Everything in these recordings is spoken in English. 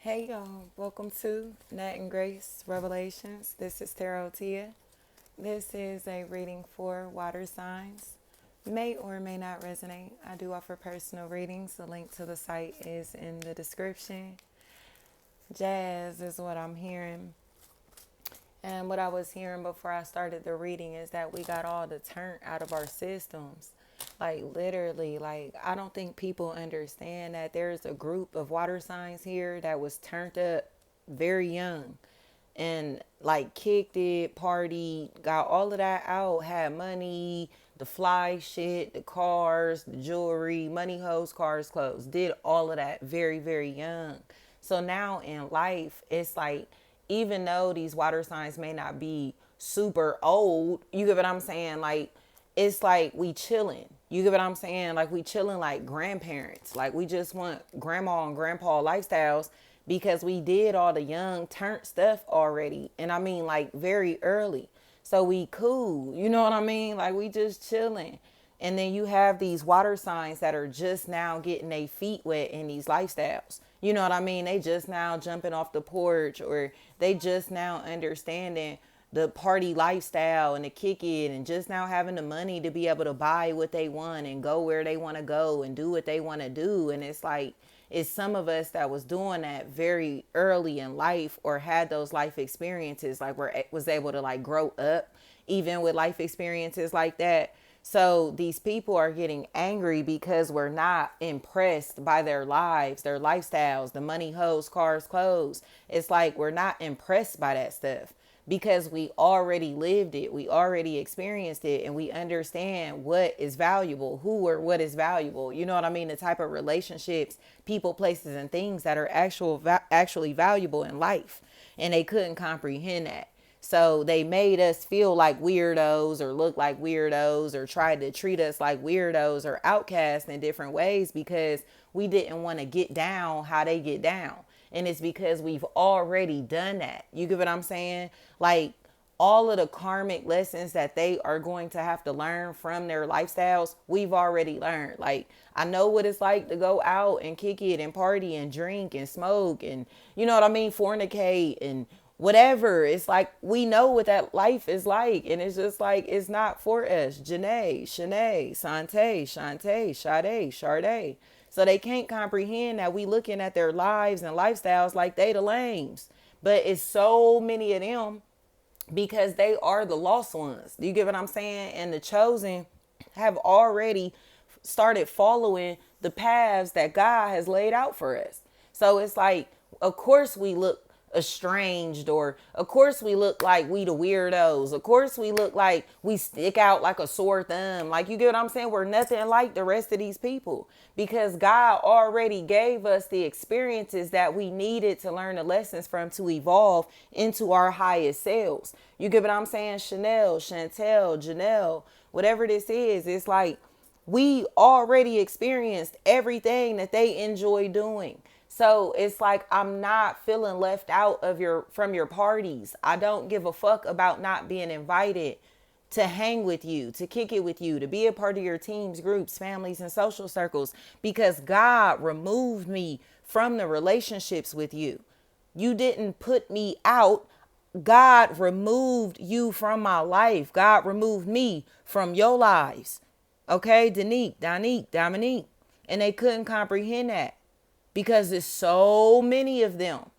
Hey y'all, welcome to Nat and Grace Revelations. This is Tarot Tia. This is a reading for water signs. May or may not resonate. I do offer personal readings. The link to the site is in the description. Jazz is what I'm hearing. And what I was hearing before I started the reading is that we got all the turnt out of our systems. Like literally, like I don't think people understand that there's a group of water signs here that was turned up very young and like kicked it, partied, got all of that out, had money, the fly shit, the cars, the jewelry, money, hoes, cars, clothes, did all of that very, very young. So now in life, it's like, even though these water signs may not be super old, you get what I'm saying? Like, it's like we chilling. You get what I'm saying? Like we chilling like grandparents. Like we just want grandma and grandpa lifestyles because we did all the young turnt stuff already. And I mean like very early. So we cool. You know what I mean? Like we just chilling. And then you have these water signs that are just now getting their feet wet in these lifestyles. You know what I mean? They just now jumping off the porch, or they just now understanding the party lifestyle and the kick it, and just now having the money to be able to buy what they want and go where they want to go and do what they want to do. And it's like, it's some of us that was doing that very early in life, or had those life experiences, like was able to like grow up even with life experiences like that. So these people are getting angry because we're not impressed by their lives, their lifestyles, the money, hoes, cars, clothes. It's like we're not impressed by that stuff because we already lived it. We already experienced it, and we understand what is valuable, who or what is valuable. You know what I mean? The type of relationships, people, places, and things that are actually valuable in life. And they couldn't comprehend that. So they made us feel like weirdos, or look like weirdos, or tried to treat us like weirdos or outcasts in different ways because we didn't want to get down how they get down. And it's because we've already done that. You get what I'm saying? Like all of the karmic lessons that they are going to have to learn from their lifestyles, we've already learned. Like I know what it's like to go out and kick it and party and drink and smoke and, you know what I mean, fornicate and whatever. It's like we know what that life is like, and it's just like it's not for us. Janae, Shanae, Sante, Shante, Sade, Sade. So they can't comprehend that we looking at their lives and lifestyles like they the lames. But it's so many of them because they are the lost ones. Do you get what I'm saying? And the chosen have already started following the paths that God has laid out for us. So it's like, of course we look estranged, or of course we look like we the weirdos, of course we look like we stick out like a sore thumb. Like, you get what I'm saying? We're nothing like the rest of these people because God already gave us the experiences that we needed to learn the lessons from, to evolve into our highest selves. You get what I'm saying? Chanel, Chantel, Janelle, whatever this is, it's like we already experienced everything that they enjoy doing. So it's like I'm not feeling left out of from your parties. I don't give a fuck about not being invited to hang with you, to kick it with you, to be a part of your teams, groups, families, and social circles, because God removed me from the relationships with you. You didn't put me out. God removed you from my life. God removed me from your lives. Okay, Danique, Dominique. And they couldn't comprehend that because there's so many of them.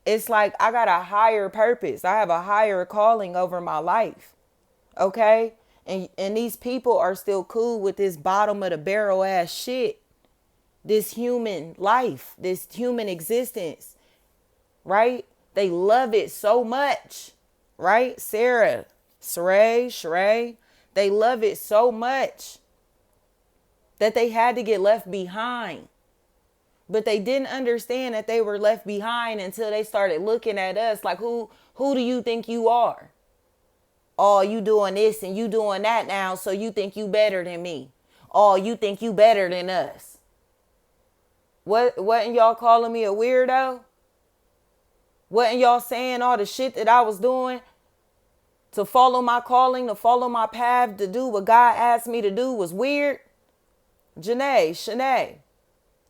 It's like I got a higher purpose. I have a higher calling over my life. Okay? And these people are still cool with this bottom of the barrel ass shit. This human life, this human existence. Right? They love it so much. Right? Sarah, Sheree, they love it so much that they had to get left behind. But they didn't understand that they were left behind until they started looking at us like, who do you think you are? Oh, you doing this and you doing that now, so you think you better than me. Oh, you think you better than us. Wasn't y'all calling me a weirdo? Wasn't y'all saying all the shit that I was doing to follow my calling, to follow my path, to do what God asked me to do was weird? Janae, Shanae.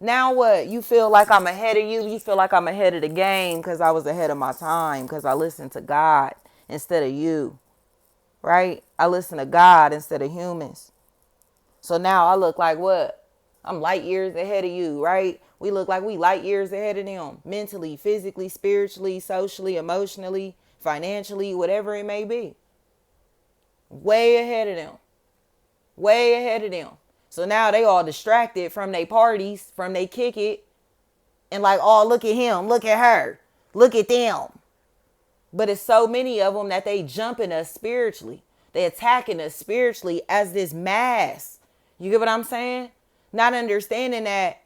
Now what? You feel like I'm ahead of you. You feel like I'm ahead of the game because I was ahead of my time because I listened to God instead of you, right? I listen to God instead of humans. So now I look like what? I'm light years ahead of you, right? We look like we light years ahead of them. Mentally, physically, spiritually, socially, emotionally, financially, whatever it may be. Way ahead of them. Way ahead of them. So now they all distracted from their parties, from they kick it. And like, oh, look at him, look at her, look at them. But it's so many of them that they jumping us spiritually. They attacking us spiritually as this mass. You get what I'm saying? Not understanding that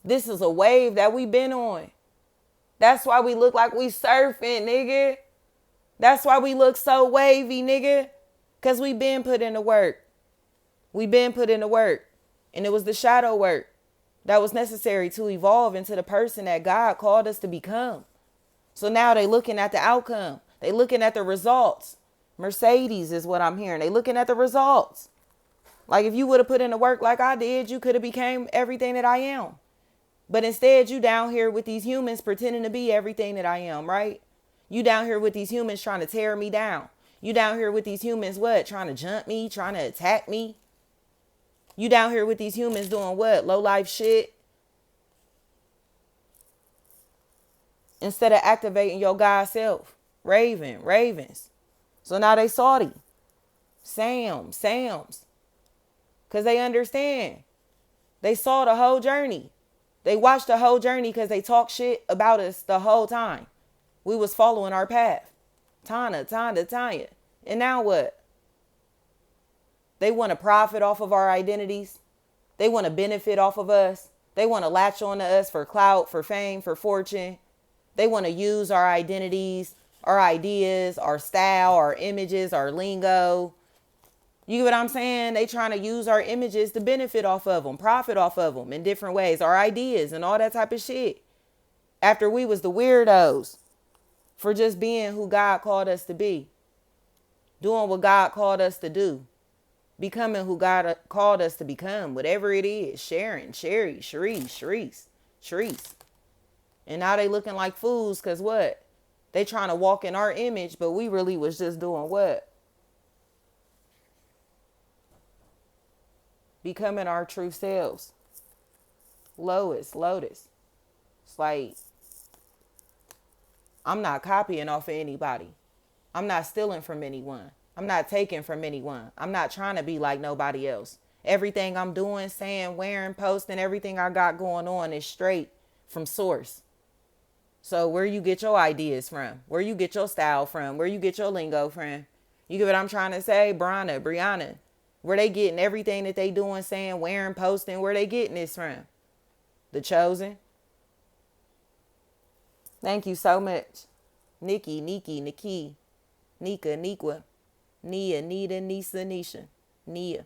this is a wave that we been on. That's why we look like we surfing, nigga. That's why we look so wavy, nigga. Because we been put in the work. We been put in the work. And it was the shadow work that was necessary to evolve into the person that God called us to become. So now they looking at the outcome. They looking at the results. Mercedes is what I'm hearing. They looking at the results. Like if you would have put in the work like I did, you could have became everything that I am. But instead, you down here with these humans pretending to be everything that I am, right? You down here with these humans trying to tear me down. You down here with these humans, what? Trying to jump me, trying to attack me. You down here with these humans doing what? Low life shit. Instead of activating your God self. Ravens. So now they salty. Sam's. Because they understand. They saw the whole journey. They watched the whole journey because they talked shit about us the whole time. We was following our path. Tanya. And now what? They want to profit off of our identities. They want to benefit off of us. They want to latch on to us for clout, for fame, for fortune. They want to use our identities, our ideas, our style, our images, our lingo. You get what I'm saying? They trying to use our images to benefit off of them, profit off of them in different ways, our ideas and all that type of shit. After we was the weirdos for just being who God called us to be, doing what God called us to do, becoming who God called us to become, whatever it is, Sharon, Sherry, Sharice. And now they looking like fools because what? They trying to walk in our image, but we really was just doing what? Becoming our true selves. Lotus. It's like, I'm not copying off of anybody. I'm not stealing from anyone. I'm not taking from anyone. I'm not trying to be like nobody else. Everything I'm doing, saying, wearing, posting, everything I got going on is straight from source. So where you get your ideas from, where you get your style from, where you get your lingo from, you get what I'm trying to say? Brianna, where they getting everything that they doing, saying, wearing, posting, where they getting this from? The Chosen. Thank you so much. Nikki, Nika, Nia, Nita, Nisa, Nisha, Nia.